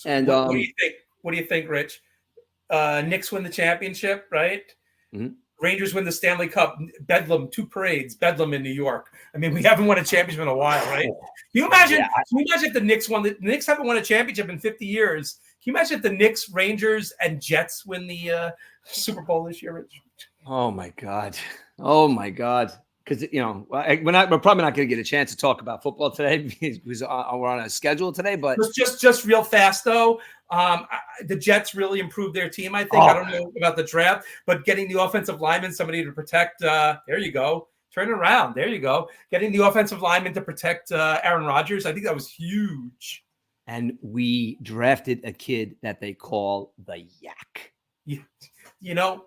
And What do you think? What do you think, Rich? Knicks win the championship, right? Mhm. Rangers win the Stanley Cup. Bedlam, 2 parades. Bedlam in New York. I mean, we haven't won a championship in a while, right? Can you imagine? Yeah. Can you imagine if the Knicks won? The Knicks haven't won a championship in 50 years. Can you imagine if the Knicks, Rangers, and Jets win the Super Bowl this year, Rich? Oh my God. Oh my God. Because we're probably not going to get a chance to talk about football today because we're on a schedule today. But just real fast though, the Jets really improved their team. I think I don't know about the draft, but getting the offensive lineman, somebody to protect. There you go. Turn it around. There you go. Getting the offensive lineman to protect Aaron Rodgers. I think that was huge. And we drafted a kid that they call the Yak. You know,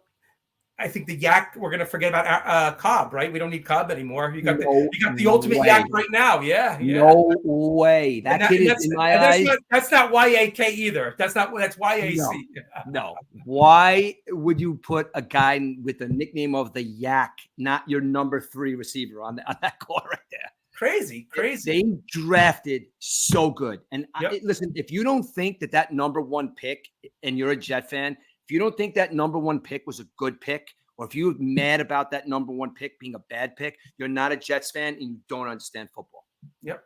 I think the Yak. We're gonna forget about Cobb, right? We don't need Cobb anymore. You got the ultimate Yak right now. Yeah. No way. That kid is in my eyes. That's not YAK either. That's YAC. No. Why would you put a guy with the nickname of the Yak, not your number 3 receiver on that call right there? Crazy. They drafted so good. And listen, if you don't think that number 1 pick, and you're a Jet fan, if you don't think that number 1 pick was a good pick, or if you're mad about that number 1 pick being a bad pick, you're not a Jets fan and you don't understand football. Yep.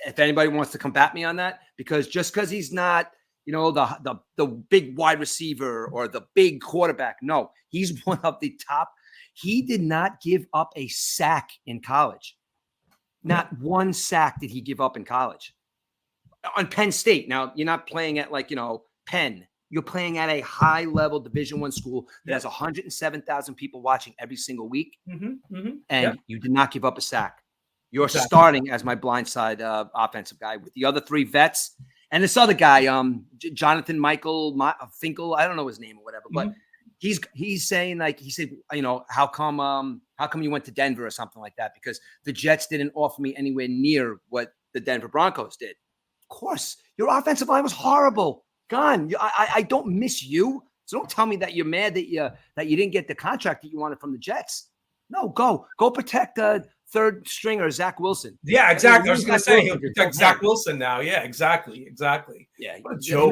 If anybody wants to combat me on that, because just because he's not, the big wide receiver or the big quarterback, no, he's one of the top. He did not give up a sack in college. Not one sack did he give up in college. On Penn State. Now, you're not playing at Penn. You're playing at a high-level Division I school that has 107,000 people watching every single week, and you did not give up a sack. You're starting as my blindside offensive guy with the other 3 vets and this other guy, Jonathan Michael Finkel. I don't know his name or whatever, but he's saying he said, how come you went to Denver or something like that? Because the Jets didn't offer me anywhere near what the Denver Broncos did. Of course, your offensive line was horrible. Gone. I don't miss you. So don't tell me that you're mad that you didn't get the contract that you wanted from the Jets. No, go protect the 3rd stringer, Zach Wilson. Yeah, exactly. I was going to say he'll protect Zach Wilson now. Yeah, exactly. Yeah,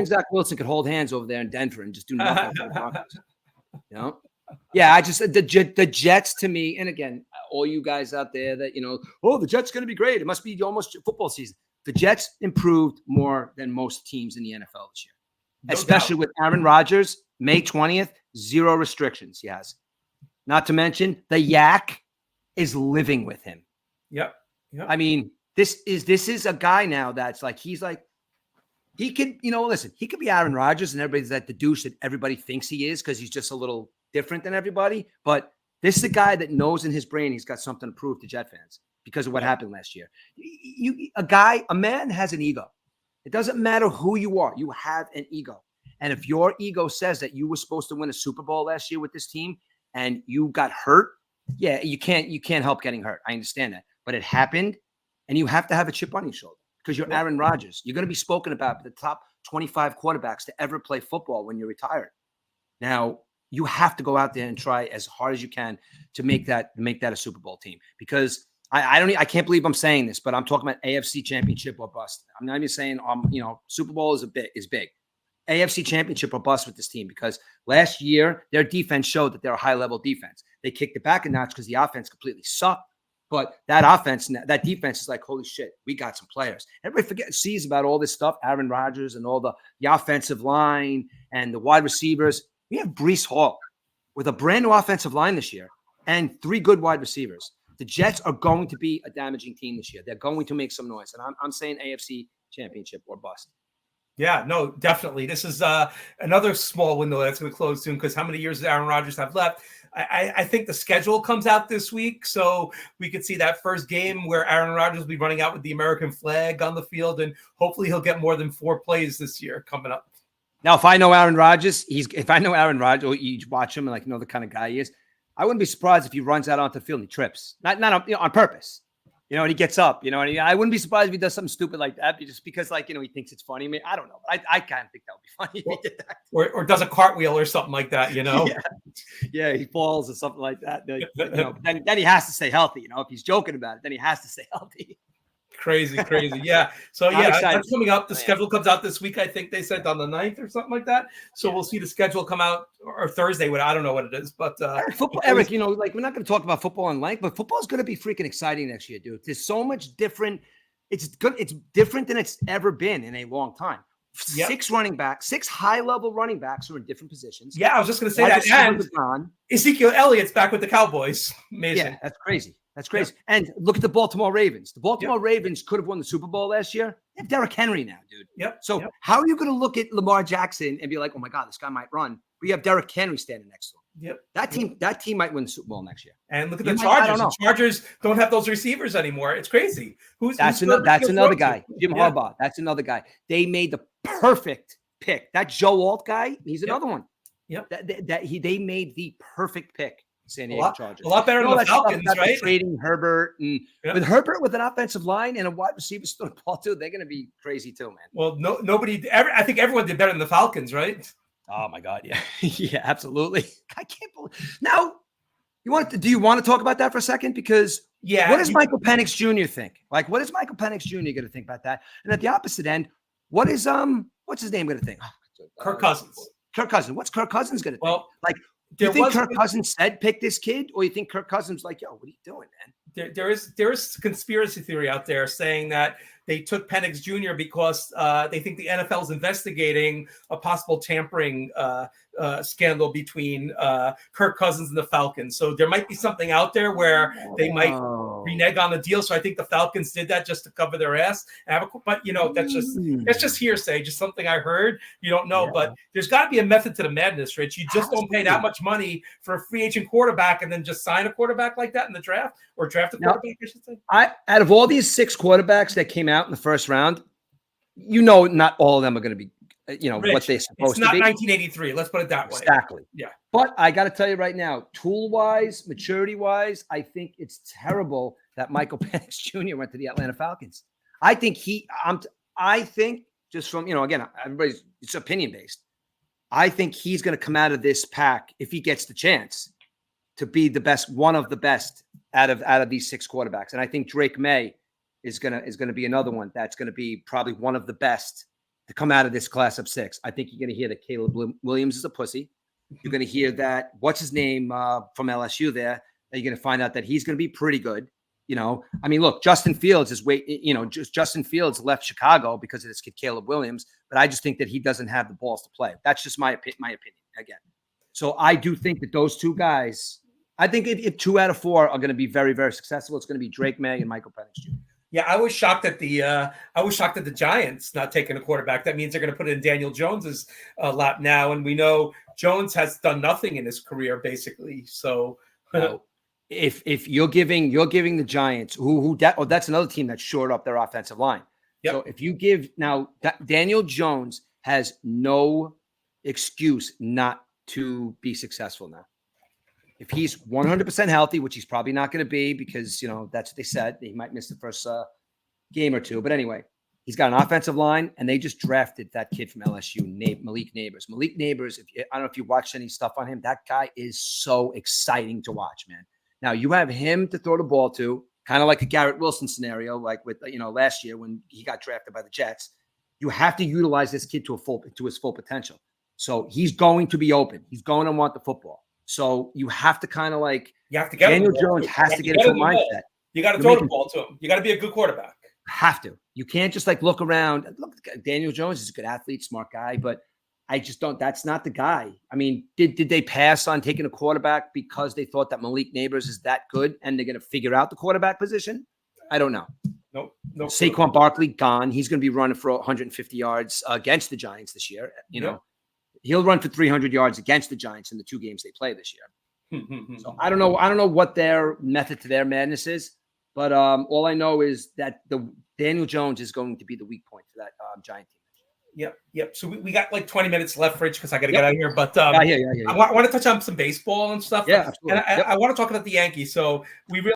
Zach Wilson could hold hands over there in Denver and just do nothing for the Broncos. Yeah, I just the Jets to me, and again, all you guys out there that the Jets going to be great. It must be almost football season. The Jets improved more than most teams in the NFL this year. Especially with Aaron Rodgers, May 20th, 0 restrictions he has. Not to mention the Yak is living with him. Yep. I mean, this is a guy now that's he could, listen, he could be Aaron Rodgers and everybody's like the douche that everybody thinks he is because he's just a little different than everybody. But this is a guy that knows in his brain he's got something to prove to Jet fans because of what happened last year. A man has an ego. It doesn't matter who you are. You have an ego. And if your ego says that you were supposed to win a Super Bowl last year with this team and you got hurt, yeah, you can't help getting hurt. I understand that. But it happened, and you have to have a chip on your shoulder because you're Aaron Rodgers. You're going to be spoken about the top 25 quarterbacks to ever play football when you're retired. Now, you have to go out there and try as hard as you can to make that a Super Bowl team because I can't believe I'm saying this, but I'm talking about AFC Championship or bust. I'm not even saying Super Bowl is big. AFC Championship or bust with this team because last year their defense showed that they're a high-level defense. They kicked it back a notch because the offense completely sucked. But that defense is like, holy shit, we got some players. Everybody sees about all this stuff, Aaron Rodgers and all the offensive line and the wide receivers. We have Breece Hall with a brand new offensive line this year and 3 good wide receivers. The Jets are going to be a damaging team this year. They're going to make some noise. And I'm saying AFC Championship or bust. Yeah, no, definitely. This is another small window that's going to close soon because how many years does Aaron Rodgers have left? I think the schedule comes out this week, so we could see that first game where Aaron Rodgers will be running out with the American flag on the field, and hopefully he'll get more than 4 plays this year coming up. Now, if I know Aaron Rodgers, you watch him and the kind of guy he is, I wouldn't be surprised if he runs out onto the field and he trips, not on purpose. And he gets up, and I wouldn't be surprised if he does something stupid like that just because, he thinks it's funny. I don't know. I kind of think that would be funny if he did that. Or does a cartwheel or something like that, Yeah, he falls or something like that. Then he has to stay healthy. If he's joking about it, then he has to stay healthy. Crazy, crazy. Yeah. So I'm yeah, excited. that's coming up. The I am. schedule comes out this week. I think they said on the 9th or something like that. So Yeah. we'll see the schedule come out or Thursday. What I don't know what it is, but Football, it's always, Eric, like we're not going to talk about football in length, but football is going to be freaking exciting next year, dude. There's so much different. It's good. It's different than it's ever been in a long time. yep. 6 running backs, 6 high-level running backs who are in different positions. Yeah, I was just going to say Wide that. receivers And are gone. Ezekiel Elliott's back with the Cowboys. Amazing. Yeah, that's crazy. That's crazy. And look at the Baltimore Ravens. The Baltimore Yep. Ravens could have won the Super Bowl last year. They have Derrick Henry now, dude. Yep. So Yep. how are you going to look at Lamar Jackson and be like, oh my God, this guy might run? We have Derrick Henry standing next to him. Yep. That team might win the Super Bowl next year. And look at the I don't Chargers. know. The Chargers don't have those receivers anymore. It's crazy. That's another guy, Jim Harbaugh. That's another guy. They made the perfect pick. That Joe Alt guy, he's another one. Yep. They made the perfect pick. San Diego Chargers. A lot better than the Falcons, right? Trading Herbert and with Herbert with an offensive line and a wide receiver still the ball too, they're going to be crazy too, man. Well, nobody. I think everyone did better than the Falcons, right? Oh my God, yeah, yeah, absolutely. I can't believe. Now, do you want to talk about that for a second? Because what does Michael Penix Jr. think? Like, what is Michael Penix Jr. going to think about that? And at the opposite end, what's his name going to think? Kirk Cousins. Kirk Cousins. What's Kirk Cousins going to think? Well, like. Do you think Kirk Cousins said pick this kid, or you think Kirk Cousins like, yo, what are you doing, man? There is conspiracy theory out there saying that they took Penix Jr. because they think the NFL is investigating a possible tampering scandal between Kirk Cousins and the Falcons. So there might be something out there where they might renege on the deal. So I think the Falcons did that just to cover their ass. But that's just hearsay, just something I heard. You don't know, but there's got to be a method to the madness, Rich. You just don't pay that much money for a free agent quarterback and then just sign a quarterback like that in the draft or draft a quarterback, I should say. Out of all these 6 quarterbacks that came out in the first round, not all of them are going to be, Rich, what they're supposed to be. It's not 1983. Let's put it that way. Exactly. Yeah. But I got to tell you right now, tool-wise, maturity-wise, I think it's terrible that Michael Penix Jr. went to the Atlanta Falcons. I think just from, again, it's opinion-based. I think he's going to come out of this pack, if he gets the chance, to be the best, one of the best out of these 6 quarterbacks. And I think Drake May is gonna be another one that's gonna be probably one of the best to come out of this class of 6. I think you're gonna hear that Caleb Williams is a pussy. You're gonna hear that what's his name from LSU there. That you're gonna find out that he's gonna be pretty good. I mean, look, Justin Fields Justin Fields left Chicago because of this kid Caleb Williams, but I just think that he doesn't have the balls to play. That's just my opinion again. So I do think that those 2 guys. I think if 2 out of 4 are going to be very, very successful, it's going to be Drake May and Michael Penix Jr. Yeah, I was shocked at the Giants not taking a quarterback. That means they're going to put it in Daniel Jones's lap now, and we know Jones has done nothing in his career basically. So, if you're giving the Giants, that's another team that shored up their offensive line. Yep. So if you give now, Daniel Jones has no excuse not to be successful now. If he's 100% healthy, which he's probably not going to be because, that's what they said. He might miss the first game or 2. But anyway, he's got an offensive line, and they just drafted that kid from LSU, Malik Neighbors. Malik Neighbors, I don't know if you watched any stuff on him. That guy is so exciting to watch, man. Now, you have him to throw the ball to, kind of like a Garrett Wilson scenario, like with, last year when he got drafted by the Jets. You have to utilize this kid to his full potential. So he's going to be open. He's going to want the football. So you have to kind of get Daniel Jones has to get into a mindset. You got to throw the ball to him. You got to be a good quarterback. Have to. You can't just look around. Look, Daniel Jones is a good athlete, smart guy, but I just don't. That's not the guy. I mean, did they pass on taking a quarterback because they thought that Malik Neighbors is that good and they're going to figure out the quarterback position? I don't know. No. Saquon Barkley gone. He's going to be running for 150 yards against the Giants this year. He'll run for 300 yards against the Giants in the 2 games they play this year. So I don't know what their method to their madness is, but all I know is that the Daniel Jones is going to be the weak point for that Giant team. Yep. So we got 20 minutes left, Rich, because I got to get out of here. But I want to touch on some baseball and stuff. Yeah, absolutely. And I want to talk about the Yankees. So we really